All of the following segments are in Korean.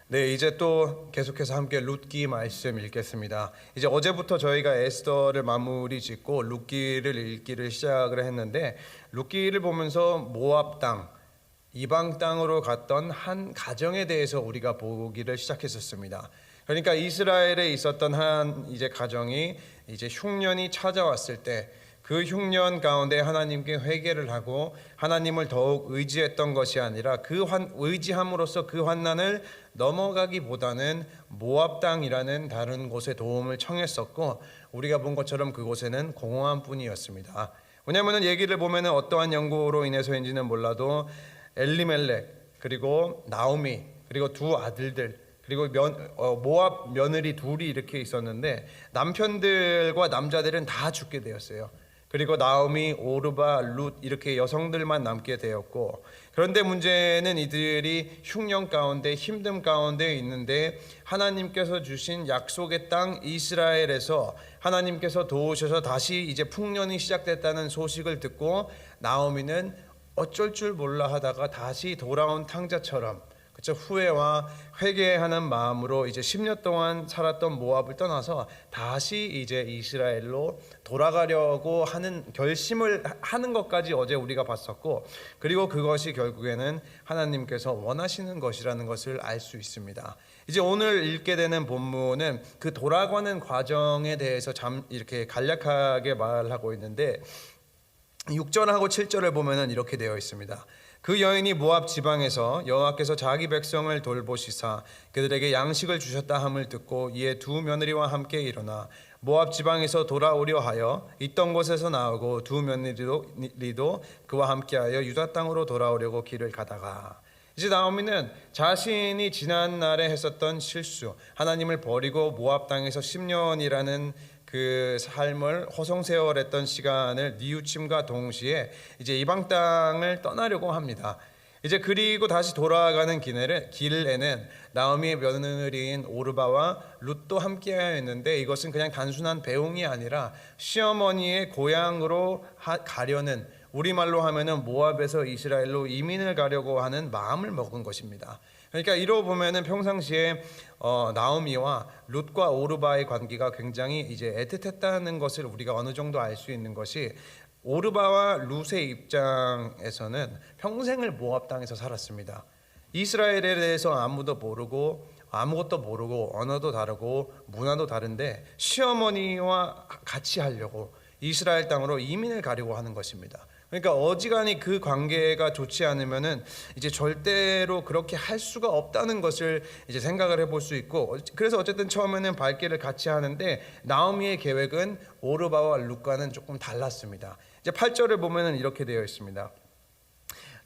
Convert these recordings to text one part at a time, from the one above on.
네, 이제 또 계속해서 함께 룻기 말씀 읽겠습니다. 이제 어제부터 저희가 에스더를 마무리 짓고 룻기를 읽기를 시작을 했는데, 룻기를 보면서 모압 땅, 이방 땅으로 갔던 한 가정에 대해서 우리가 보기를 시작했었습니다. 그러니까 이스라엘에 있었던 한 이제 가정이 이제 흉년이 찾아왔을 때 그 흉년 가운데 하나님께 회개를 하고 하나님을 더욱 의지했던 것이 아니라 의지함으로써 그 환난을 넘어가기보다는 모압 땅이라는 다른 곳에 도움을 청했었고, 우리가 본 것처럼 그곳에는 공허한 뿐이었습니다. 왜냐하면 얘기를 보면 어떠한 연고로 인해서인지는 몰라도 엘리멜렉 그리고 나오미 그리고 두 아들들 그리고 모압 며느리 둘이 이렇게 있었는데, 남편들과 남자들은 다 죽게 되었어요. 그리고 나오미, 오르바, 룻 이렇게 여성들만 남게 되었고, 그런데 문제는 이들이 흉년 가운데 힘듦 가운데 있는데 하나님께서 주신 약속의 땅 이스라엘에서 하나님께서 도우셔서 다시 이제 풍년이 시작됐다는 소식을 듣고 나오미는 어쩔 줄 몰라 하다가 다시 돌아온 탕자처럼, 그렇죠, 후회와 회개하는 마음으로 이제 10년 동안 살았던 모압을 떠나서 다시 이제 이스라엘로 돌아가려고 하는 결심을 하는 것까지 어제 우리가 봤었고, 그리고 그것이 결국에는 하나님께서 원하시는 것이라는 것을 알 수 있습니다. 이제 오늘 읽게 되는 본문은 그 돌아가는 과정에 대해서 이렇게 간략하게 말하고 있는데, 6절하고 7절을 보면은 이렇게 되어 있습니다. 그 여인이 모압 지방에서 여호와께서 자기 백성을 돌보시사 그들에게 양식을 주셨다 함을 듣고 이에 두 며느리와 함께 일어나 모압 지방에서 돌아오려 하여 있던 곳에서 나오고 두 며느리도 그와 함께하여 유다 땅으로 돌아오려고 길을 가다가, 이제 나오미는 자신이 지난날에 했었던 실수, 하나님을 버리고 모압 땅에서 10년이라는 그 삶을 허송세월했던 시간을 뉘우침과 동시에 이제 이방 땅을 떠나려고 합니다. 이제 그리고 다시 돌아가는 길에는 나오미의 며느리인 오르바와 룻도 함께하였는데, 이것은 그냥 단순한 배웅이 아니라 시어머니의 고향으로 가려는, 우리말로 하면은 모압에서 이스라엘로 이민을 가려고 하는 마음을 먹은 것입니다. 그러니까 이로 보면은 평상시에 나오미와 룻과 오르바의 관계가 굉장히 이제 애틋했다는 것을 우리가 어느 정도 알 수 있는 것이, 오르바와 룻의 입장에서는 평생을 모압 땅에서 살았습니다. 이스라엘에 대해서 아무것도 모르고 언어도 다르고 문화도 다른데 시어머니와 같이 하려고 이스라엘 땅으로 이민을 가려고 하는 것입니다. 그러니까 어지간히 그 관계가 좋지 않으면은 이제 절대로 그렇게 할 수가 없다는 것을 이제 생각을 해볼 수 있고, 그래서 어쨌든 처음에는 발길을 같이 하는데 나오미의 계획은 오르바와 룻과는 조금 달랐습니다. 이제 8절을 보면은 이렇게 되어 있습니다.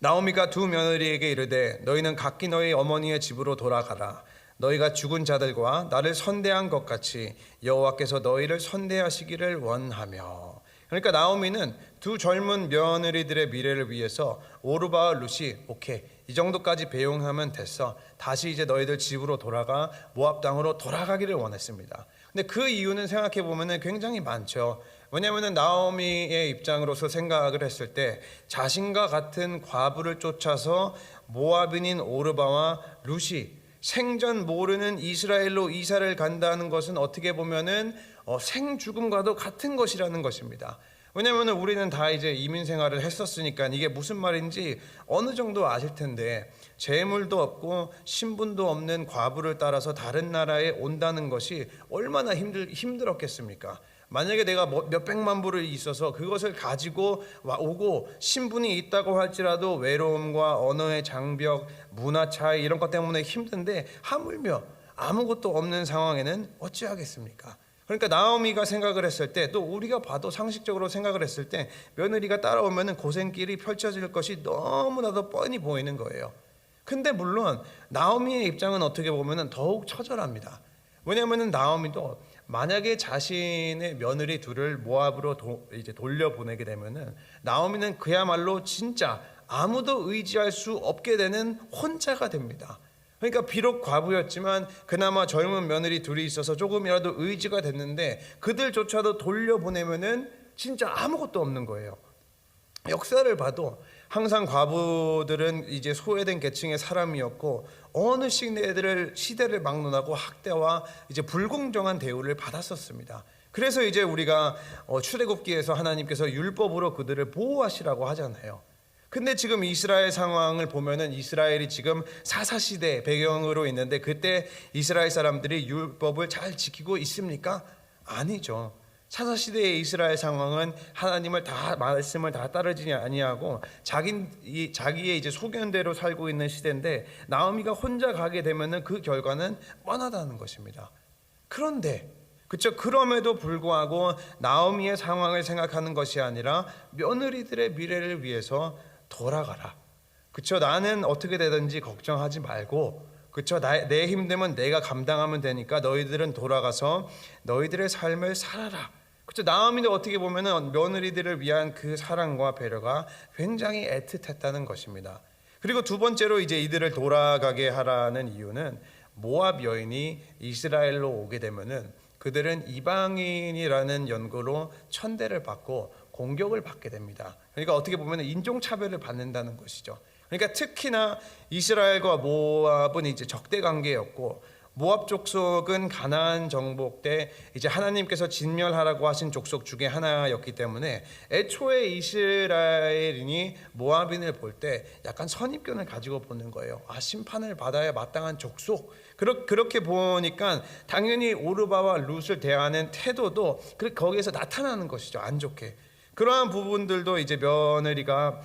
나오미가 두 며느리에게 이르되 너희는 각기 너희 어머니의 집으로 돌아가라. 너희가 죽은 자들과 나를 선대한 것 같이 여호와께서 너희를 선대하시기를 원하며. 그러니까 나오미는 두 젊은 며느리들의 미래를 위해서 오르바와 룻이 오케이, 이 정도까지 배웅하면 됐어, 다시 이제 너희들 집으로 돌아가 모압 땅으로 돌아가기를 원했습니다. 근데 그 이유는 생각해 보면은 굉장히 많죠. 왜냐하면 나오미의 입장으로서 생각을 했을 때 자신과 같은 과부를 쫓아서 모압인인 오르바와 룻이 생전 모르는 이스라엘로 이사를 간다는 것은 어떻게 보면은 생죽음과도 같은 것이라는 것입니다. 왜냐하면 우리는 다 이제 이민 생활을 했었으니까 이게 무슨 말인지 어느 정도 아실 텐데, 재물도 없고 신분도 없는 과부를 따라서 다른 나라에 온다는 것이 얼마나 힘들었겠습니까? 만약에 내가 몇백만 불이 있어서 그것을 가지고 오고 신분이 있다고 할지라도 외로움과 언어의 장벽, 문화 차이 이런 것 때문에 힘든데, 하물며 아무것도 없는 상황에는 어찌하겠습니까? 그러니까 나오미가 생각을 했을 때, 또 우리가 봐도 상식적으로 생각을 했을 때 며느리가 따라오면은 고생길이 펼쳐질 것이 너무나도 뻔히 보이는 거예요. 근데 물론 나오미의 입장은 어떻게 보면은 더욱 처절합니다. 왜냐하면은 나오미도 만약에 자신의 며느리 둘을 모압으로 이제 돌려보내게 되면은 나오미는 그야말로 진짜 아무도 의지할 수 없게 되는 혼자가 됩니다. 그러니까 비록 과부였지만 그나마 젊은 며느리 둘이 있어서 조금이라도 의지가 됐는데, 그들조차도 돌려보내면은 진짜 아무것도 없는 거예요. 역사를 봐도 항상 과부들은 이제 소외된 계층의 사람이었고 어느 시대를 막론하고 학대와 이제 불공정한 대우를 받았었습니다. 그래서 이제 우리가 출애굽기에서 하나님께서 율법으로 그들을 보호하시라고 하잖아요. 근데 지금 이스라엘 상황을 보면은 이스라엘이 지금 사사시대 배경으로 있는데 그때 이스라엘 사람들이 율법을 잘 지키고 있습니까? 아니죠. 사사시대의 이스라엘 상황은 하나님을 말씀을 다 따르지 아니하고 자기의 이제 소견대로 살고 있는 시대인데 나오미가 혼자 가게 되면은 그 결과는 뻔하다는 것입니다. 그런데 그렇죠. 그럼에도 불구하고 나오미의 상황을 생각하는 것이 아니라 며느리들의 미래를 위해서 돌아가라. 그렇죠. 나는 어떻게 되든지 걱정하지 말고, 그렇죠. 내 힘듦은 내가 감당하면 되니까 너희들은 돌아가서 너희들의 삶을 살아라. 그렇죠. 나오미는 어떻게 보면은 며느리들을 위한 그 사랑과 배려가 굉장히 애틋했다는 것입니다. 그리고 두 번째로 이제 이들을 돌아가게 하라는 이유는 모압 여인이 이스라엘로 오게 되면은 그들은 이방인이라는 연고로 천대를 받고 공격을 받게 됩니다. 그러니까 어떻게 보면 인종차별을 받는다는 것이죠. 그러니까 특히나 이스라엘과 모압은 이제 적대 관계였고 모압 족속은 가나안 정복 때 이제 하나님께서 진멸하라고 하신 족속 중에 하나였기 때문에 애초에 이스라엘인이 모압인을 볼 때 약간 선입견을 가지고 보는 거예요. 심판을 받아야 마땅한 족속. 그렇게 보니까 당연히 오르바와 룻을 대하는 태도도 거기에서 나타나는 것이죠. 안 좋게. 그러한 부분들도 이제 며느리가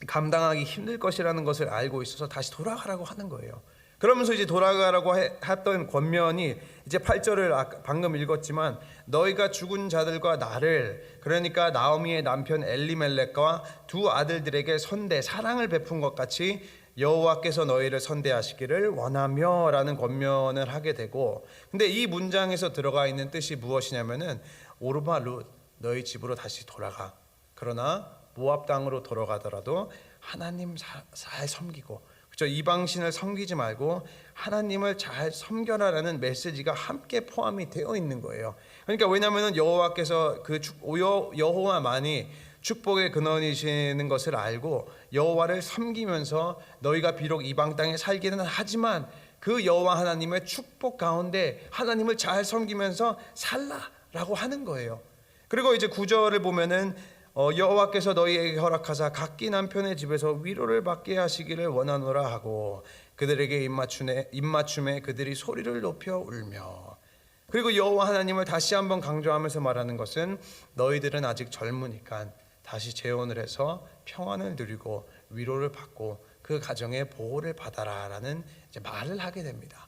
감당하기 힘들 것이라는 것을 알고 있어서 다시 돌아가라고 하는 거예요. 그러면서 이제 돌아가라고 했던 권면이 이제 8절을 방금 읽었지만 너희가 죽은 자들과 나를, 그러니까 나오미의 남편 엘리멜렉과 두 아들들에게 사랑을 베푼 것 같이 여호와께서 너희를 선대하시기를 원하며라는 권면을 하게 되고, 근데 이 문장에서 들어가 있는 뜻이 무엇이냐면은 오르바 룻 너희 집으로 다시 돌아가. 그러나 모압 땅으로 돌아가더라도 하나님 잘 섬기고, 그렇죠? 이방신을 섬기지 말고 하나님을 잘 섬겨라라는 메시지가 함께 포함이 되어 있는 거예요. 그러니까 왜냐하면 여호와께서 여호와만이 축복의 근원이시는 것을 알고 여호와를 섬기면서 너희가 비록 이방 땅에 살기는 하지만 그 여호와 하나님의 축복 가운데 하나님을 잘 섬기면서 살라라고 하는 거예요. 그리고 이제 9절을 보면은 여호와께서 너희에게 허락하사 각기 남편의 집에서 위로를 받게 하시기를 원하노라 하고 그들에게 입맞춤에 그들이 소리를 높여 울며. 그리고 여호와 하나님을 다시 한번 강조하면서 말하는 것은 너희들은 아직 젊으니까 다시 재혼을 해서 평안을 누리고 위로를 받고 그 가정의 보호를 받아라라는 이제 말을 하게 됩니다.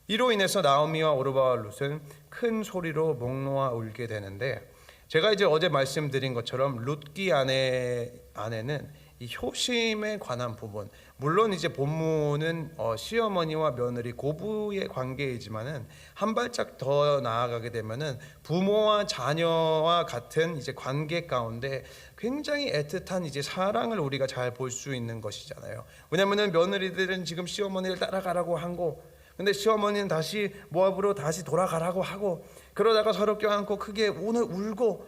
이로 인해서 나오미와 오르바와 룻은 큰 소리로 목 놓아 울게 되는데, 제가 이제 어제 말씀드린 것처럼 룻기 안에는 이 효심에 관한 부분, 물론 이제 본문은 시어머니와 며느리 고부의 관계이지만은 한 발짝 더 나아가게 되면은 부모와 자녀와 같은 이제 관계 가운데 굉장히 애틋한 이제 사랑을 우리가 잘 볼 수 있는 것이잖아요. 왜냐하면은 며느리들은 지금 시어머니를 따라가라고 하고, 근데 시어머니는 다시 모압으로 다시 돌아가라고 하고, 그러다가 서로 껴안고 크게 오늘 울고,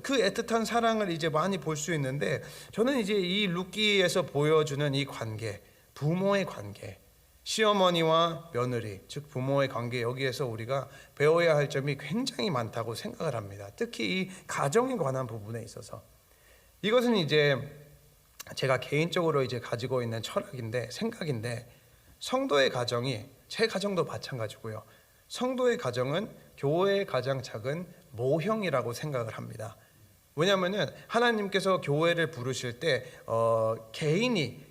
그 애틋한 사랑을 이제 많이 볼 수 있는데, 저는 이제 이 룻기에서 보여주는 이 관계, 부모의 관계, 시어머니와 며느리, 즉 부모의 관계, 여기에서 우리가 배워야 할 점이 굉장히 많다고 생각을 합니다. 특히 이 가정에 관한 부분에 있어서 이것은 이제 제가 개인적으로 이제 가지고 있는 생각인데, 성도의 가정이, 제 가정도 마찬가지고요, 성도의 가정은 교회의 가장 작은 모형이라고 생각을 합니다. 왜냐하면은 하나님께서 교회를 부르실 때 개인이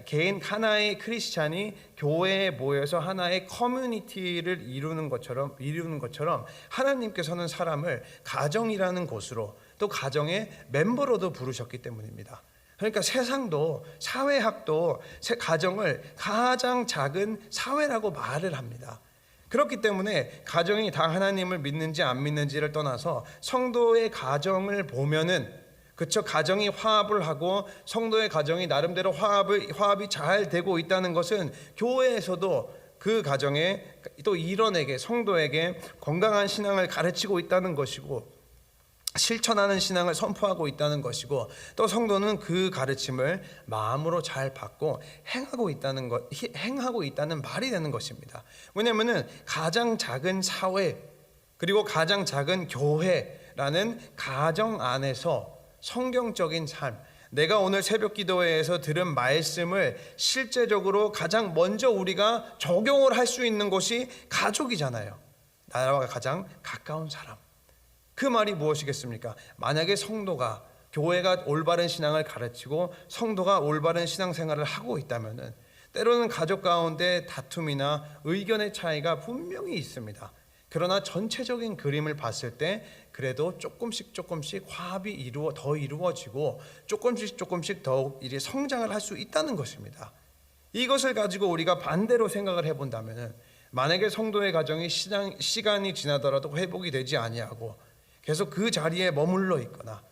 개인 하나의 크리스찬이 교회에 모여서 하나의 커뮤니티를 이루는 것처럼 하나님께서는 사람을 가정이라는 곳으로, 또 가정의 멤버로도 부르셨기 때문입니다. 그러니까 세상도, 사회학도 가정을 가장 작은 사회라고 말을 합니다. 그렇기 때문에 가정이 다 하나님을 믿는지 안 믿는지를 떠나서 성도의 가정을 보면은, 그쵸, 가정이 화합을 하고 성도의 가정이 나름대로 화합이 잘 되고 있다는 것은 교회에서도 그 가정에, 또 일원에게, 성도에게 건강한 신앙을 가르치고 있다는 것이고, 실천하는 신앙을 선포하고 있다는 것이고, 또 성도는 그 가르침을 마음으로 잘 받고 행하고 있다는 말이 되는 것입니다. 왜냐하면은 가장 작은 사회, 그리고 가장 작은 교회라는 가정 안에서 성경적인 삶, 내가 오늘 새벽 기도회에서 들은 말씀을 실제적으로 가장 먼저 우리가 적용을 할 수 있는 것이 가족이잖아요. 나와 가장 가까운 사람. 그 말이 무엇이겠습니까? 만약에 성도가, 교회가 올바른 신앙을 가르치고 성도가 올바른 신앙생활을 하고 있다면 때로는 가족 가운데 다툼이나 의견의 차이가 분명히 있습니다. 그러나 전체적인 그림을 봤을 때 그래도 조금씩 화합이 더 이루어지고 조금씩 더욱 이제 성장을 할 수 있다는 것입니다. 이것을 가지고 우리가 반대로 생각을 해본다면, 만약에 성도의 가정이 시간이 지나더라도 회복이 되지 아니하고 계속 그 자리에 머물러 있거나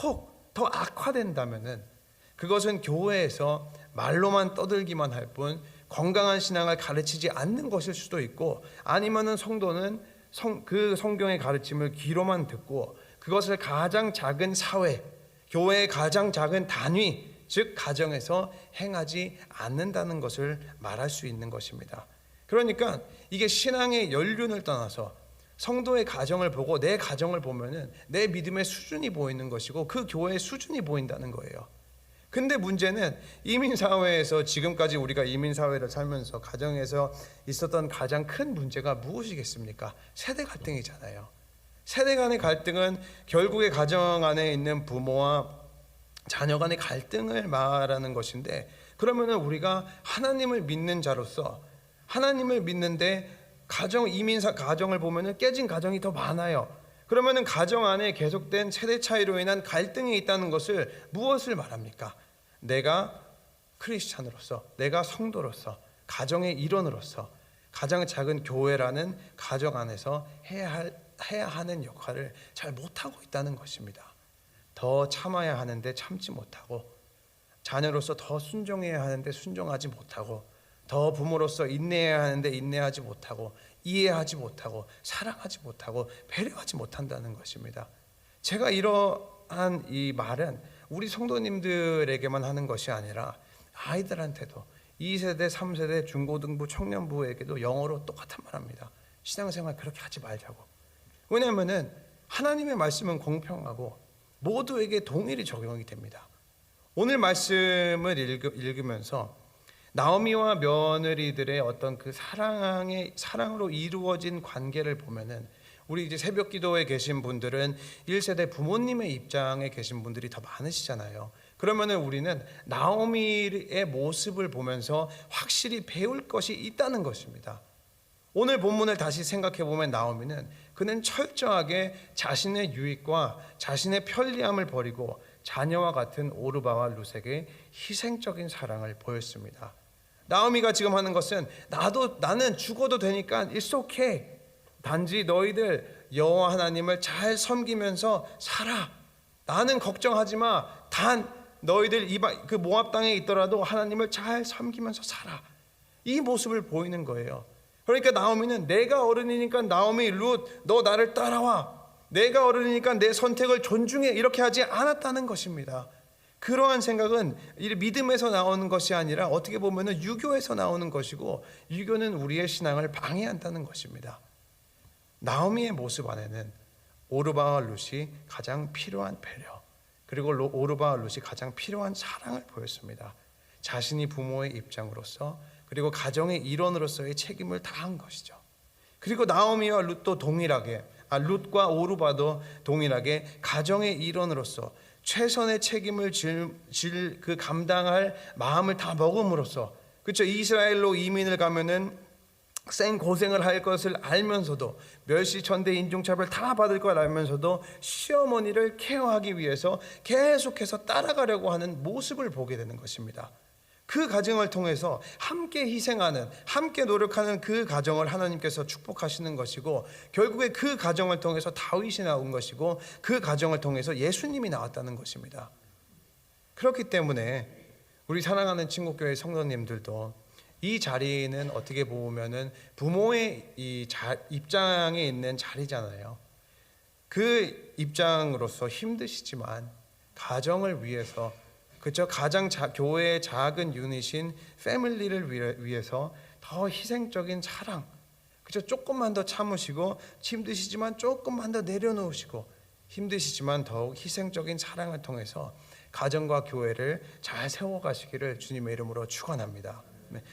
혹 더 악화된다면 그것은 교회에서 말로만 떠들기만 할 뿐 건강한 신앙을 가르치지 않는 것일 수도 있고, 아니면은 성도는 그 성경의 가르침을 귀로만 듣고 그것을 가장 작은 사회, 교회의 가장 작은 단위, 즉 가정에서 행하지 않는다는 것을 말할 수 있는 것입니다. 그러니까 이게 신앙의 연륜을 떠나서 성도의 가정을 보고 내 가정을 보면은 내 믿음의 수준이 보이는 것이고 그 교회의 수준이 보인다는 거예요. 근데 문제는 이민사회에서, 지금까지 우리가 이민사회를 살면서 가정에서 있었던 가장 큰 문제가 무엇이겠습니까? 세대 갈등이잖아요. 세대 간의 갈등은 결국에 가정 안에 있는 부모와 자녀 간의 갈등을 말하는 것인데, 그러면은 우리가 하나님을 믿는 자로서 하나님을 믿는데 이민사 가정을 보면은 깨진 가정이 더 많아요. 그러면은 가정 안에 계속된 세대 차이로 인한 갈등이 있다는 것을 무엇을 말합니까? 내가 크리스찬으로서, 내가 성도로서, 가정의 일원으로서 가장 작은 교회라는 가정 안에서 해야 하는 역할을 잘 못하고 있다는 것입니다. 더 참아야 하는데 참지 못하고, 자녀로서 더 순종해야 하는데 순종하지 못하고, 더 부모로서 인내해야 하는데 인내하지 못하고, 이해하지 못하고, 사랑하지 못하고, 배려하지 못한다는 것입니다. 제가 이러한 이 말은 우리 성도님들에게만 하는 것이 아니라 아이들한테도, 2세대, 3세대, 중고등부, 청년부에게도 영어로 똑같은 말합니다. 신앙생활 그렇게 하지 말자고. 왜냐하면 하나님의 말씀은 공평하고 모두에게 동일히 적용이 됩니다. 오늘 말씀을 읽으면서 나오미와 며느리들의 어떤 그 사랑으로 이루어진 관계를 보면은, 우리 이제 새벽 기도에 계신 분들은 1세대 부모님의 입장에 계신 분들이 더 많으시잖아요. 그러면은 우리는 나오미의 모습을 보면서 확실히 배울 것이 있다는 것입니다. 오늘 본문을 다시 생각해 보면 나오미는, 그는 철저하게 자신의 유익과 자신의 편리함을 버리고 자녀와 같은 오르바와 룻에게 희생적인 사랑을 보였습니다. 나오미가 지금 하는 것은, 나는 죽어도 되니까 it's okay. 단지 너희들 여호와 하나님을 잘 섬기면서 살아. 나는 걱정하지 마. 단 너희들 그 모압 땅에 있더라도 하나님을 잘 섬기면서 살아. 이 모습을 보이는 거예요. 그러니까 나오미는, 내가 어른이니까 나오미, 룻, 너 나를 따라와. 내가 어른이니까 내 선택을 존중해. 이렇게 하지 않았다는 것입니다. 그러한 생각은 믿음에서 나오는 것이 아니라 어떻게 보면 유교에서 나오는 것이고, 유교는 우리의 신앙을 방해한다는 것입니다. 나오미의 모습 안에는 오르바와 룻이 가장 필요한 배려, 그리고 오르바와 룻이 가장 필요한 사랑을 보였습니다. 자신이 부모의 입장으로서, 그리고 가정의 일원으로서의 책임을 다한 것이죠. 그리고 나오미와 룻과 오르바도 동일하게 가정의 일원으로서 최선의 책임을 그 감당할 마음을 다 먹음으로써, 그렇죠, 이스라엘로 이민을 가면은 생 고생을 할 것을 알면서도, 멸시 천대 인종차별 다 받을 걸 알면서도 시어머니를 케어하기 위해서 계속해서 따라가려고 하는 모습을 보게 되는 것입니다. 그 가정을 통해서 함께 희생하는, 함께 노력하는 그 가정을 하나님께서 축복하시는 것이고, 결국에 그 가정을 통해서 다윗이 나온 것이고, 그 가정을 통해서 예수님이 나왔다는 것입니다. 그렇기 때문에 우리 사랑하는 친구교회 성도님들도 이 자리는 어떻게 보면은 부모의 입장에 있는 자리잖아요. 그 입장으로서 힘드시지만 가정을 위해서, 그죠? 교회의 작은 유닛인 패밀리를 위해서 더 희생적인 사랑, 그죠? 조금만 더 참으시고, 힘드시지만 조금만 더 내려놓으시고, 힘드시지만 더욱 희생적인 사랑을 통해서 가정과 교회를 잘 세워가시기를 주님의 이름으로 축원합니다.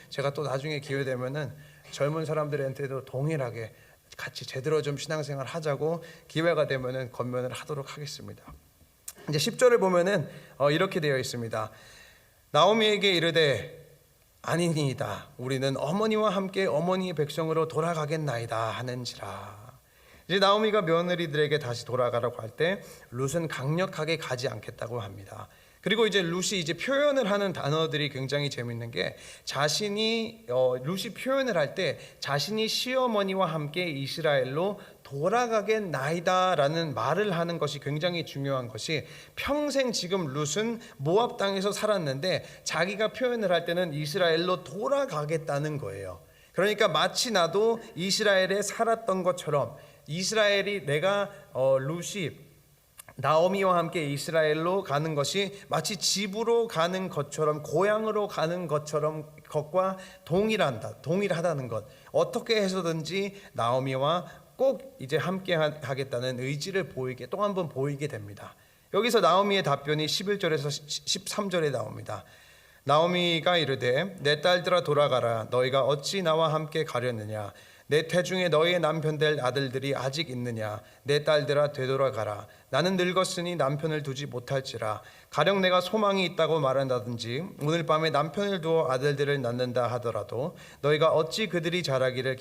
제가 또 나중에 기회 되면은 젊은 사람들한테도 동일하게 같이 제대로 좀 신앙생활 하자고 기회가 되면은 권면을 하도록 하겠습니다. 이제 10절을 보면은 이렇게 되어 있습니다. 나오미에게 이르되 아니니이다. 우리는 어머니와 함께 어머니의 백성으로 돌아가겠나이다 하는지라. 이제 나오미가 며느리들에게 다시 돌아가라고 할 때 룻은 강력하게 가지 않겠다고 합니다. 그리고 이제 룻이 이제 표현을 하는 단어들이 굉장히 재밌는 게, 룻이 표현을 할 때 자신이 시어머니와 함께 이스라엘로 돌아가겠나이다라는 말을 하는 것이 굉장히 중요한 것이, 평생 지금 룻은 모압 땅에서 살았는데 자기가 표현을 할 때는 이스라엘로 돌아가겠다는 거예요. 그러니까 마치 나도 이스라엘에 살았던 것처럼, 이스라엘이 룻이 나오미와 함께 이스라엘로 가는 것이 마치 집으로 가는 것처럼, 고향으로 가는 것과 동일하다는 것. 어떻게 해서든지 나오미와 꼭 이제 함께 하겠다는 의지를 또 한 번 보이게 됩니다. 여기서 나오미의 답변이 11절에서 13절에 나옵니다. 나오미가 이르되 내 딸들아 돌아가라. 너희가 어찌 나와 함께 가려느냐. 내 태중에 너희의 남편 될 아들들이 아직 있느냐. 내 딸들아 되돌아가라. 나는 늙었으니 남편을 두지 못할지라. 가령 내가 소망이 있다고 말한다든지 오늘 밤에 남편을 두어 아들들을 낳는다 하더라도 너희가 어찌 그들이 자라기를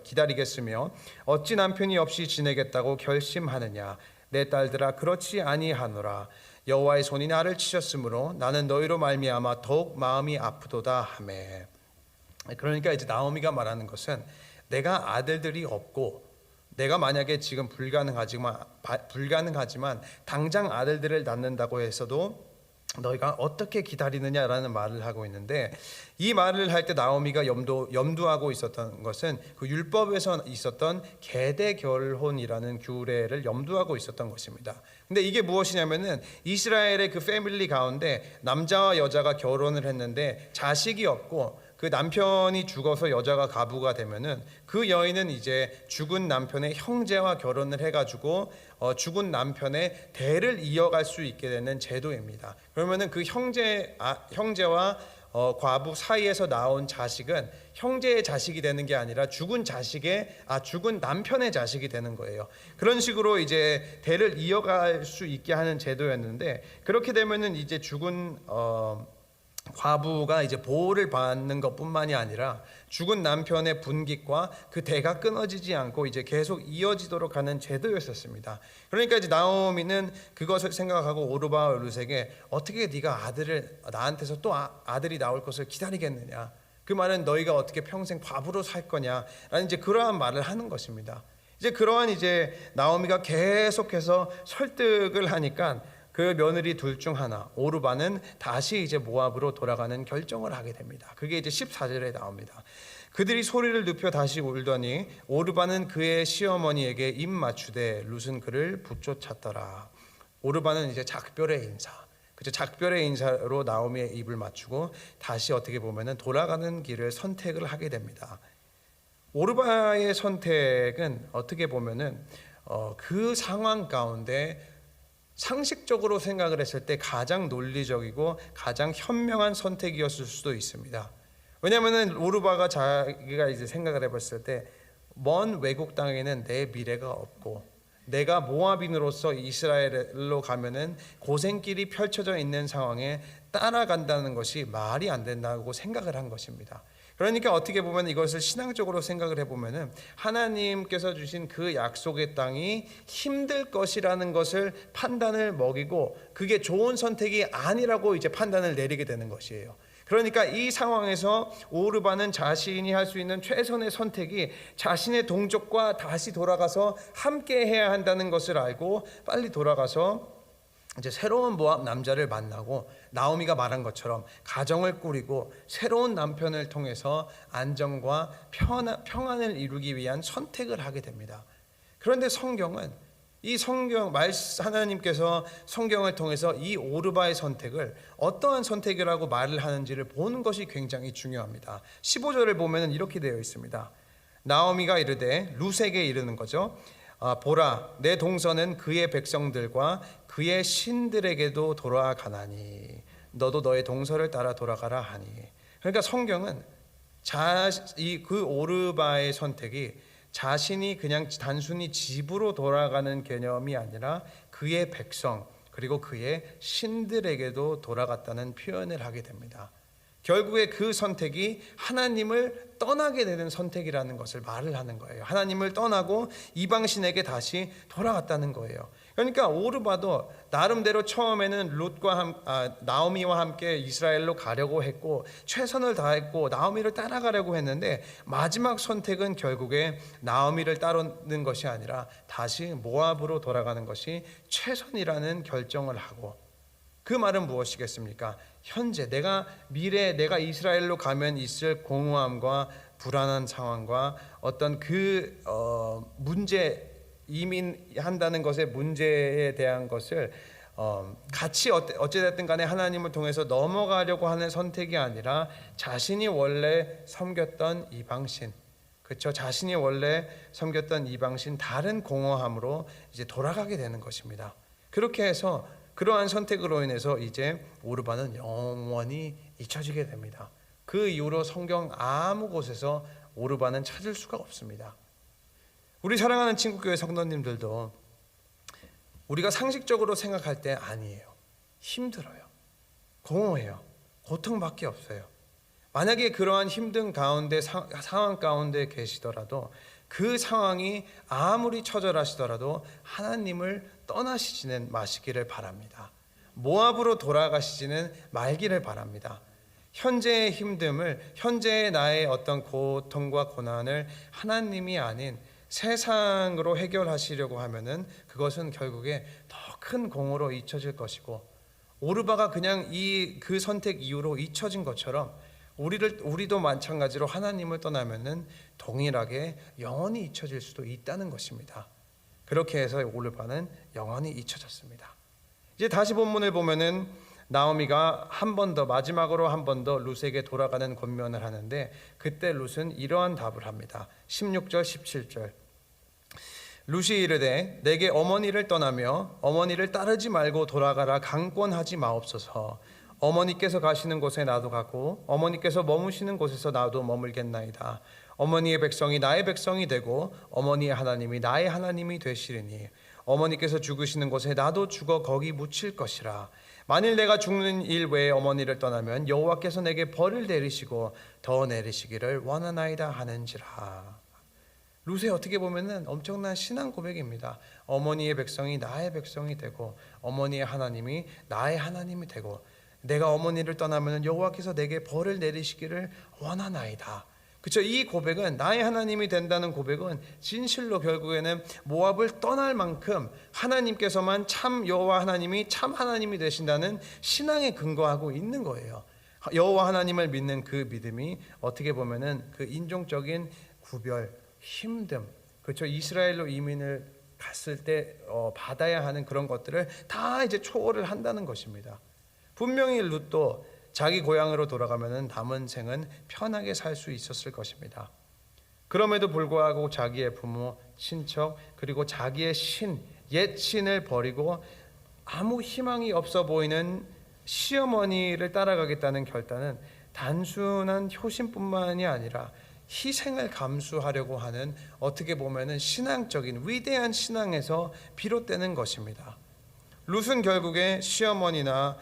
기다리겠으며 어찌 남편이 없이 지내겠다고 결심하느냐. 내 딸들아 그렇지 아니하노라. 여호와의 손이 나를 치셨으므로 나는 너희로 말미암아 더욱 마음이 아프도다 하매. 그러니까 이제 나오미가 말하는 것은, 내가 아들들이 없고 내가 만약에 지금 불가능하지만 당장 아들들을 낳는다고 해서도 너희가 어떻게 기다리느냐라는 말을 하고 있는데, 이 말을 할 때 나오미가 염두하고 있었던 것은 그 율법에서 있었던 계대 결혼이라는 규례를 염두하고 있었던 것입니다. 근데 이게 무엇이냐면은, 이스라엘의 그 패밀리 가운데 남자와 여자가 결혼을 했는데 자식이 없고 그 남편이 죽어서 여자가 가부가 되면은 그 여인은 이제 죽은 남편의 형제와 결혼을 해가지고 죽은 남편의 대를 이어갈 수 있게 되는 제도입니다. 그러면은 그 형제와 과부 사이에서 나온 자식은 형제의 자식이 되는 게 아니라 죽은 남편의 자식이 되는 거예요. 그런 식으로 이제 대를 이어갈 수 있게 하는 제도였는데, 그렇게 되면은 이제 죽은 과부가 이제 보호를 받는 것뿐만이 아니라 죽은 남편의 분깃과 그 대가 끊어지지 않고 이제 계속 이어지도록 하는 제도였었습니다. 그러니까 이제 나오미는 그것을 생각하고 오르바와 룻에게 어떻게 네가 나한테서 또 아들이 나올 것을 기다리겠느냐. 그 말은 너희가 어떻게 평생 과부로 살 거냐라는 이제 그러한 말을 하는 것입니다. 이제 그러한 이제 나오미가 계속해서 설득을 하니까 그 며느리 둘 중 하나, 오르바는 다시 이제 모압으로 돌아가는 결정을 하게 됩니다. 그게 이제 14절에 나옵니다. 그들이 소리를 눕혀 다시 울더니 오르바는 그의 시어머니에게 입 맞추되 룻은 그를 붙쫓았더라. 오르바는 이제 작별의 인사, 그죠? 작별의 인사로 나오미의 입을 맞추고 다시 어떻게 보면은 돌아가는 길을 선택을 하게 됩니다. 오르바의 선택은 어떻게 보면은 그 상황 가운데 상식적으로 생각을 했을 때 가장 논리적이고 가장 현명한 선택이었을 수도 있습니다. 왜냐하면 오르바가 자기가 이제 생각을 해봤을 때, 먼 외국 땅에는 내 미래가 없고 내가 모압인으로서 이스라엘로 가면은 고생길이 펼쳐져 있는 상황에 따라간다는 것이 말이 안 된다고 생각을 한 것입니다. 그러니까 어떻게 보면 이것을 신앙적으로 생각을 해보면은, 하나님께서 주신 그 약속의 땅이 힘들 것이라는 것을 판단을 먹이고 그게 좋은 선택이 아니라고 이제 판단을 내리게 되는 것이에요. 그러니까 이 상황에서 오르바는 자신이 할 수 있는 최선의 선택이 자신의 동족과 다시 돌아가서 함께 해야 한다는 것을 알고 빨리 돌아가서 이제 새로운 모압 남자를 만나고 나오미가 말한 것처럼 가정을 꾸리고 새로운 남편을 통해서 안정과 평안을 이루기 위한 선택을 하게 됩니다. 그런데 성경은 이 하나님께서 성경을 통해서 이 오르바의 선택을 어떠한 선택이라고 말을 하는지를 보는 것이 굉장히 중요합니다. 15절을 보면 이렇게 되어 있습니다. 나오미가 이르되 룻에게 이르는 거죠. 보라, 내 동서는 그의 백성들과 그의 신들에게도 돌아가나니 너도 너의 동서를 따라 돌아가라 하니. 그러니까 성경은 그 오르바의 선택이 자신이 그냥 단순히 집으로 돌아가는 개념이 아니라 그의 백성 그리고 그의 신들에게도 돌아갔다는 표현을 하게 됩니다. 결국에 그 선택이 하나님을 떠나게 되는 선택이라는 것을 말을 하는 거예요. 하나님을 떠나고 이방신에게 다시 돌아갔다는 거예요. 그러니까 오르바도 나름대로 처음에는 나오미와 함께 이스라엘로 가려고 했고 최선을 다했고 나오미를 따라가려고 했는데 마지막 선택은 결국에 나오미를 따르는 것이 아니라 다시 모압으로 돌아가는 것이 최선이라는 결정을 하고, 그 말은 무엇이겠습니까? 현재 내가 이스라엘로 가면 있을 공허함과 불안한 상황과 어떤 이민한다는 것의 문제에 대한 것을 같이 어찌됐든 간에 하나님을 통해서 넘어가려고 하는 선택이 아니라 자신이 원래 섬겼던 이방신, 그렇죠? 자신이 원래 섬겼던 이방신 다른 공허함으로 이제 돌아가게 되는 것입니다. 그렇게 해서 그러한 선택으로 인해서 이제 오르바는 영원히 잊혀지게 됩니다. 그 이후로 성경 아무 곳에서 오르바는 찾을 수가 없습니다. 우리 사랑하는 친구교회 성도님들도 우리가 상식적으로 생각할 때 아니에요. 힘들어요. 공허해요. 고통밖에 없어요. 만약에 그러한 힘든 가운데 상황 가운데 계시더라도 그 상황이 아무리 처절하시더라도 하나님을 떠나시지는 마시기를 바랍니다. 모압으로 돌아가시지는 말기를 바랍니다. 현재의 힘듦을, 현재의 나의 어떤 고통과 고난을 하나님이 아닌 세상으로 해결하시려고 하면은 그것은 결국에 더 큰 공허로 잊혀질 것이고, 오르바가 그냥 그 선택 이후로 잊혀진 것처럼 우리도 마찬가지로 하나님을 떠나면은 동일하게 영원히 잊혀질 수도 있다는 것입니다. 그렇게 해서 오르바는 영원히 잊혀졌습니다. 이제 다시 본문을 보면은 나오미가 마지막으로 한 번 더 룻에게 돌아가는 권면을 하는데, 그때 룻은 이러한 답을 합니다. 16절 17절. 룻이 이르되 내게 어머니를 떠나며 어머니를 따르지 말고 돌아가라 강권하지 마옵소서. 어머니께서 가시는 곳에 나도 가고 어머니께서 머무시는 곳에서 나도 머물겠나이다. 어머니의 백성이 나의 백성이 되고 어머니의 하나님이 나의 하나님이 되시리니 어머니께서 죽으시는 곳에 나도 죽어 거기 묻힐 것이라. 만일 내가 죽는 일 외에 어머니를 떠나면 여호와께서 내게 벌을 내리시고 더 내리시기를 원하나이다 하는지라. 룻의 어떻게 보면은 엄청난 신앙 고백입니다. 어머니의 백성이 나의 백성이 되고 어머니의 하나님이 나의 하나님이 되고 내가 어머니를 떠나면 여호와께서 내게 벌을 내리시기를 원하나이다. 그렇죠? 이 고백은, 나의 하나님이 된다는 고백은 진실로 결국에는 모압을 떠날 만큼 하나님께서만 참 여호와 하나님이 참 하나님이 되신다는 신앙에 근거하고 있는 거예요. 여호와 하나님을 믿는 그 믿음이 어떻게 보면은 그 인종적인 구별, 힘듦, 그렇죠? 이스라엘로 이민을 갔을 때 받아야 하는 그런 것들을 다 이제 초월을 한다는 것입니다. 분명히 룻도 자기 고향으로 돌아가면은 남은 생은 편하게 살 수 있었을 것입니다. 그럼에도 불구하고 자기의 부모, 친척, 그리고 자기의 옛 신을 버리고 아무 희망이 없어 보이는 시어머니를 따라가겠다는 결단은 단순한 효심뿐만이 아니라 희생을 감수하려고 하는, 어떻게 보면은 신앙적인 위대한 신앙에서 비롯되는 것입니다. 룻은 결국에 시어머니가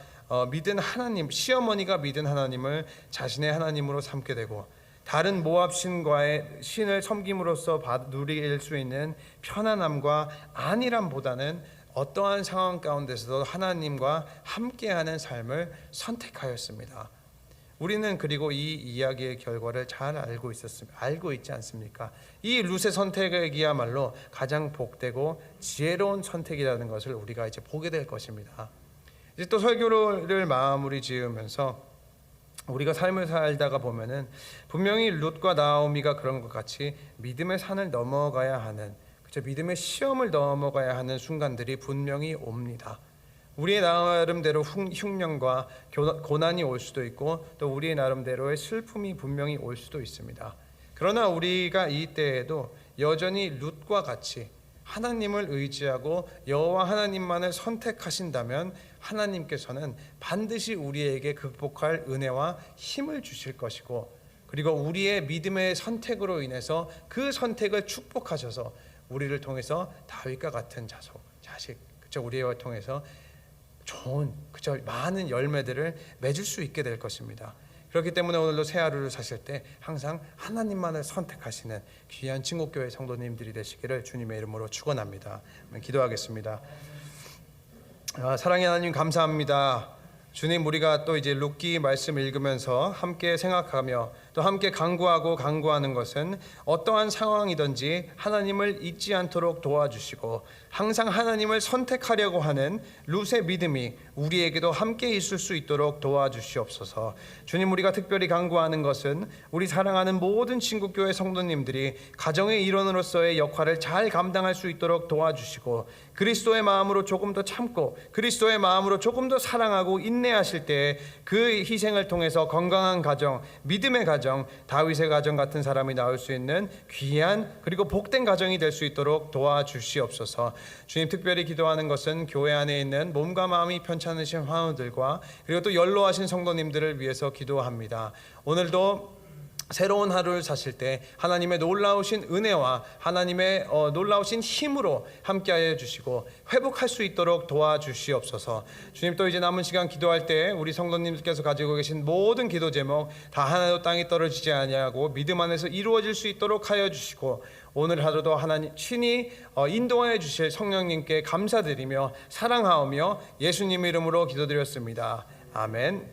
믿은 하나님을 자신의 하나님으로 삼게 되고, 다른 모압 신과의 신을 섬김으로써 누릴 수 있는 편안함과 안일함보다는 어떠한 상황 가운데서도 하나님과 함께하는 삶을 선택하였습니다. 우리는 그리고 이 이야기의 결과를 잘 알고 있지 않습니까? 이 룻의 선택이야말로 가장 복되고 지혜로운 선택이라는 것을 우리가 이제 보게 될 것입니다. 이제 또 설교를 마무리 지으면서 우리가 삶을 살다가 보면은 분명히 룻과 나오미가 그런 것 같이 믿음의 산을 넘어가야 하는, 그저 믿음의 시험을 넘어가야 하는 순간들이 분명히 옵니다. 우리의 나름대로 흉년과 고난이 올 수도 있고 또 우리의 나름대로의 슬픔이 분명히 올 수도 있습니다. 그러나 우리가 이때에도 여전히 룻과 같이 하나님을 의지하고 여호와 하나님만을 선택하신다면 하나님께서는 반드시 우리에게 극복할 은혜와 힘을 주실 것이고, 그리고 우리의 믿음의 선택으로 인해서 그 선택을 축복하셔서 우리를 통해서 다윗과 같은 자식, 그쵸, 우리를 통해서 좋은, 그쵸, 많은 열매들을 맺을 수 있게 될 것입니다. 그렇기 때문에 오늘도 새 하루를 사실 때 항상 하나님만을 선택하시는 귀한 친구교회 성도님들이 되시기를 주님의 이름으로 축원합니다. 기도하겠습니다. 사랑의 하나님, 감사합니다. 주님, 우리가 또 이제 룻기 말씀 읽으면서 함께 생각하며 또 함께 간구하는 것은 어떠한 상황이든지 하나님을 잊지 않도록 도와주시고 항상 하나님을 선택하려고 하는 룻의 믿음이 우리에게도 함께 있을 수 있도록 도와주시옵소서. 주님, 우리가 특별히 간구하는 것은 우리 사랑하는 모든 친구교회 성도님들이 가정의 일원으로서의 역할을 잘 감당할 수 있도록 도와주시고 그리스도의 마음으로 조금 더 참고 그리스도의 마음으로 조금 더 사랑하고 인내하실 때 그 희생을 통해서 건강한 가정, 믿음의 가정, 다윗의 가정 같은 사람이 나올 수 있는 귀한 그리고 복된 가정이 될 수 있도록 도와주시옵소서. 주님, 특별히 기도하는 것은 교회 안에 있는 몸과 마음이 편찮으신 환우들과 그리고 또 연로하신 성도님들을 위해서 기도합니다. 오늘도 새로운 하루를 사실 때 하나님의 놀라우신 은혜와 하나님의 놀라우신 힘으로 함께하여 주시고 회복할 수 있도록 도와주시옵소서. 주님, 또 이제 남은 시간 기도할 때 우리 성도님들께서 가지고 계신 모든 기도 제목 다 하나도 땅에 떨어지지 아니하고 믿음 안에서 이루어질 수 있도록 하여 주시고 오늘 하루도 하나님 친히 인도하여 주실 성령님께 감사드리며 사랑하오며 예수님 이름으로 기도드렸습니다. 아멘.